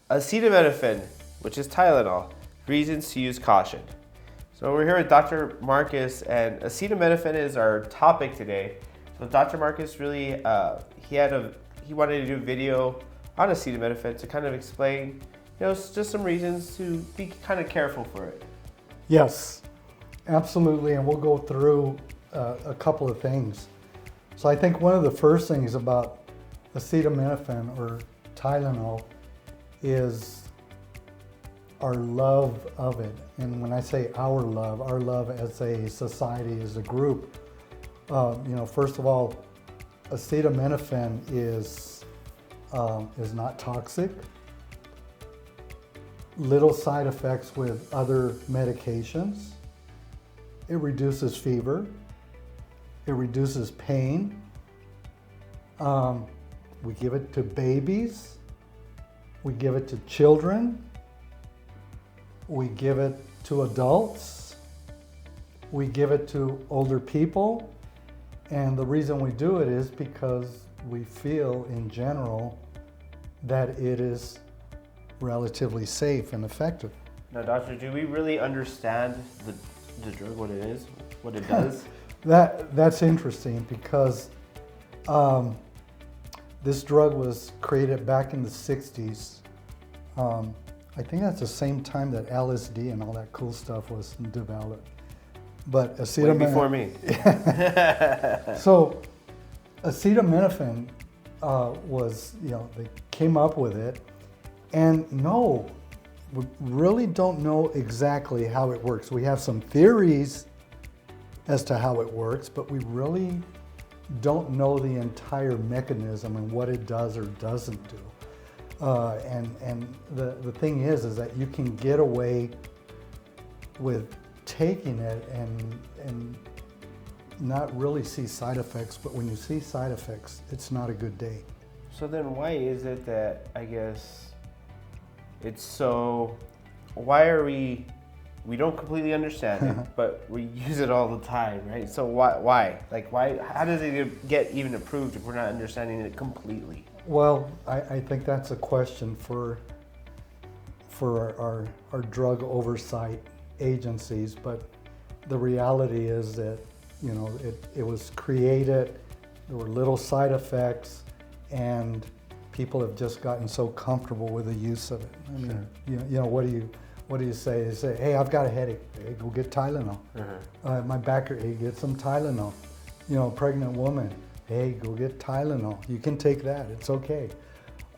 Acetaminophen, which is Tylenol, reasons to use caution. So we're here with Dr. Marcus, and acetaminophen is our topic today. So Dr. Marcus really, he wanted to do a video on acetaminophen to kind of explain, just some reasons to be kind of careful for it. Yes, absolutely, and we'll go through a couple of things. So I think one of the first things about acetaminophen or Tylenol is our love of it. And when I say our love as a society, as a group, first of all, acetaminophen is not toxic. Little side effects with other medications. It reduces fever. It reduces pain. We give it to babies. We give it to children. We give it to adults. We give it to older people. And the reason we do it is because we feel in general that it is relatively safe and effective. Now, doctor, do we really understand the drug, what it is, what it does? That's interesting because this drug was created back in the 60s. I think that's the same time that LSD and all that cool stuff was developed. But acetaminophen... Way before me. So acetaminophen was, they came up with it. And no, we really don't know exactly how it works. We have some theories as to how it works, but we really don't know the entire mechanism and what it does or doesn't do. And the thing is that you can get away with taking it and not really see side effects, but when you see side effects, it's not a good day. So then why is it that, I guess, it's so, why are we don't completely understand it, but we use it all the time, right? So why? Like why, how does it get even approved if we're not understanding it completely? Well, I think that's a question for our drug oversight agencies, but the reality is that, it was created, there were little side effects, and people have just gotten so comfortable with the use of it. I mean, sure. What do you say? You say, hey, I've got a headache. Hey, go get Tylenol. My back hurt. Hey, get some Tylenol. Pregnant woman. Hey, go get Tylenol. You can take that. It's okay.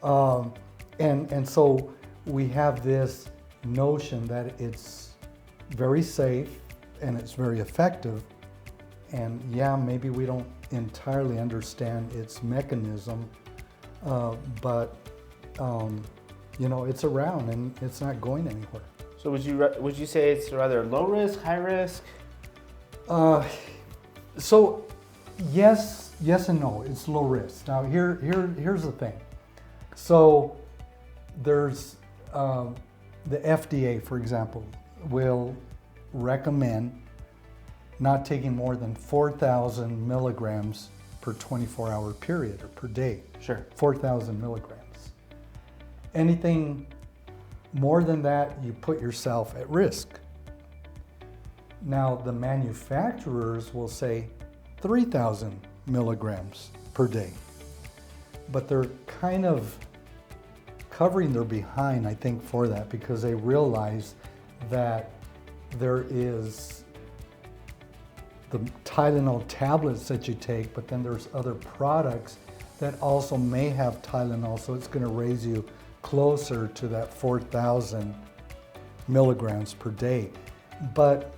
And so we have this notion that it's very safe and it's very effective. And yeah, maybe we don't entirely understand its mechanism, but it's around and it's not going anywhere. So would you say it's rather low risk, high risk? So yes and no. It's low risk. Now here's the thing. So there's the FDA, for example, will recommend not taking more than 4,000 milligrams per 24-hour period or per day. Sure. 4,000 milligrams. Anything more than that, you put yourself at risk. Now, the manufacturers will say 3,000 milligrams per day, but they're kind of covering their behind, I think, for that because they realize that there is the Tylenol tablets that you take, but then there's other products that also may have Tylenol, so it's going to raise you closer to that 4,000 milligrams per day. But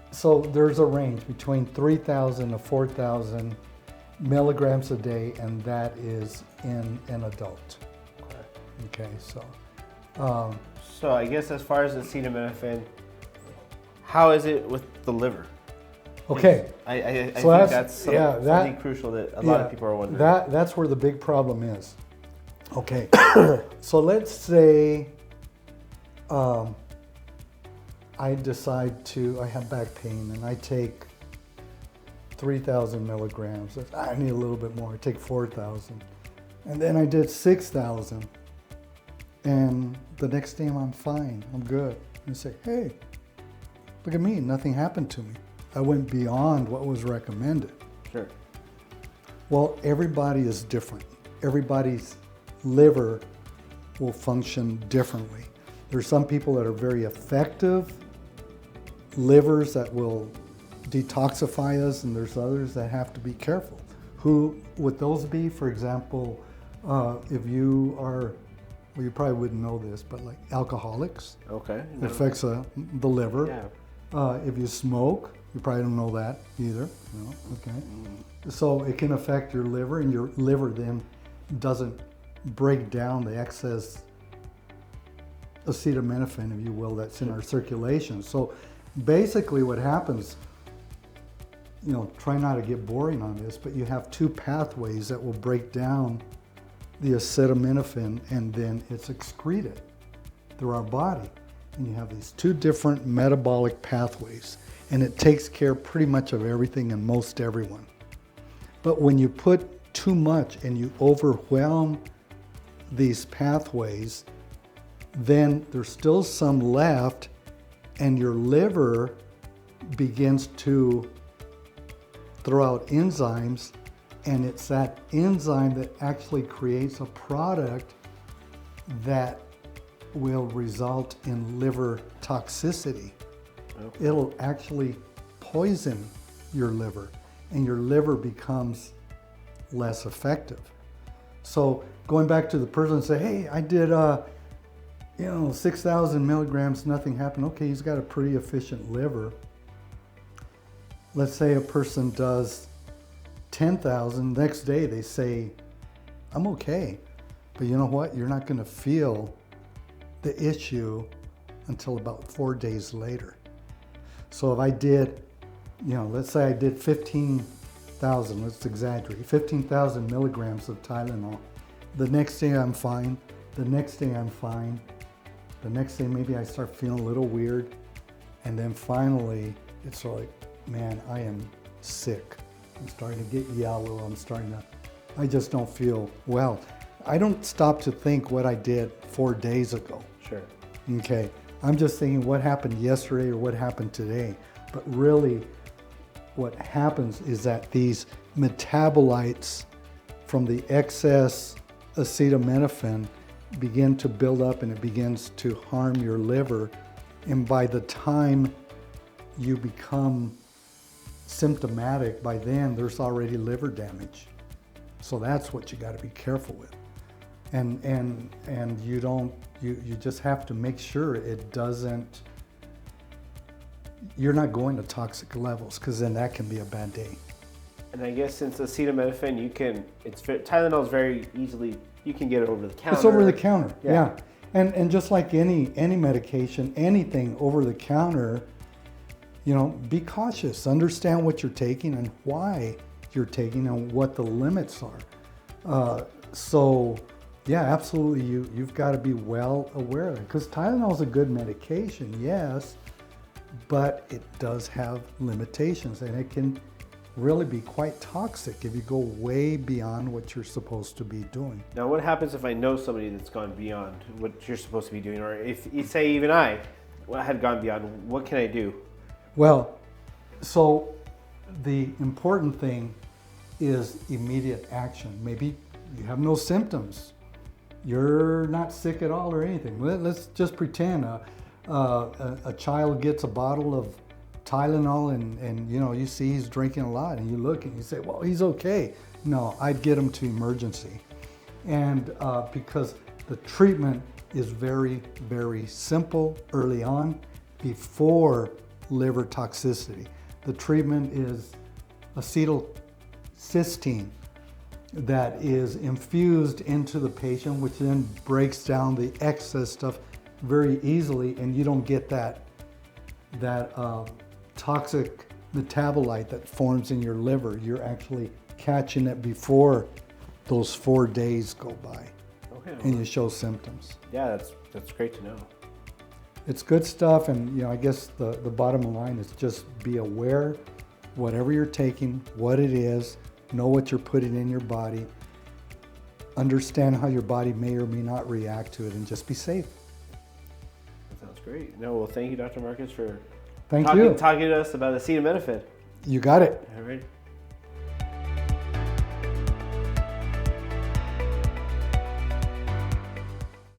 so there's a range between 3,000 to 4,000 milligrams a day, and that is in an adult. Okay, so. So I guess as far as acetaminophen, how is it with the liver? Okay. I think that's something crucial that a lot of people are wondering. That's where the big problem is. Okay, so let's say I decide I have back pain and I take 3,000 milligrams. I need a little bit more, I take 4,000. And then I did 6,000. And the next day I'm fine, I'm good. And you say, hey, look at me, nothing happened to me. I went beyond what was recommended. Sure. Well, everybody is different. Everybody's liver will function differently. There's some people that are very effective livers that will detoxify us, and there's others that have to be careful. Who would those be? For example, if you are, well, you probably wouldn't know this, but like alcoholics, Okay. it affects the liver. Yeah. If you smoke, you probably don't know that either. No? Okay. So it can affect your liver, and your liver then doesn't break down the excess acetaminophen, if you will, that's in our circulation. So basically what happens, try not to get boring on this, but you have two pathways that will break down the acetaminophen, and then it's excreted through our body. And you have these two different metabolic pathways, and it takes care pretty much of everything in most everyone. But when you put too much and you overwhelm these pathways, then there's still some left, and your liver begins to throw out enzymes, and it's that enzyme that actually creates a product that will result in liver toxicity. Okay. It'll actually poison your liver, and your liver becomes less effective. So going back to the person and say, hey, I did 6,000 milligrams, nothing happened. Okay, he's got a pretty efficient liver. Let's say a person does 10,000, next day they say, I'm okay. But you know what? You're not gonna feel the issue until about 4 days later. So if I did, let's say I did 15,000, let's exaggerate, 15,000 milligrams of Tylenol. The next day I'm fine, the next day I'm fine, the next day maybe I start feeling a little weird, and then finally it's like, man, I am sick. I'm starting to get yellow, I just don't feel well. I don't stop to think what I did 4 days ago. Sure. Okay, I'm just thinking what happened yesterday or what happened today. But really, what happens is that these metabolites from the excess acetaminophen begin to build up, and it begins to harm your liver. And by the time you become symptomatic, by then there's already liver damage. So that's what you got to be careful with. And you just have to make sure it doesn't, you're not going to toxic levels, because then that can be a bad day. And I guess since acetaminophen, Tylenol is very easily, you can get it over the counter. It's over the counter, yeah. And just like any medication, anything over the counter, be cautious. Understand what you're taking and why you're taking and what the limits are. So yeah, absolutely, you've got to be well aware of it, because Tylenol is a good medication, yes, but it does have limitations, and it can really be quite toxic if you go way beyond what you're supposed to be doing. Now, what happens if I know somebody that's gone beyond what you're supposed to be doing, or if you say even I had gone beyond, what can I do? Well, so the important thing is immediate action. Maybe you have no symptoms. You're not sick at all or anything. Let's just pretend a child gets a bottle of Tylenol and you see he's drinking a lot, and you look and you say, well, he's okay. No, I'd get him to emergency. And because the treatment is very, very simple early on, before liver toxicity. The treatment is acetylcysteine that is infused into the patient, which then breaks down the excess stuff very easily, and you don't get that toxic metabolite that forms in your liver. You're actually catching it before those 4 days go by. Okay. And you show symptoms. Yeah, that's great to know. It's good stuff, and I guess the bottom line is just be aware whatever you're taking, what it is, know what you're putting in your body, understand how your body may or may not react to it, and just be safe. That sounds great. No, well, thank you, Dr. Marcus, for Thank talking you. to us about acetaminophen. You got it. All right.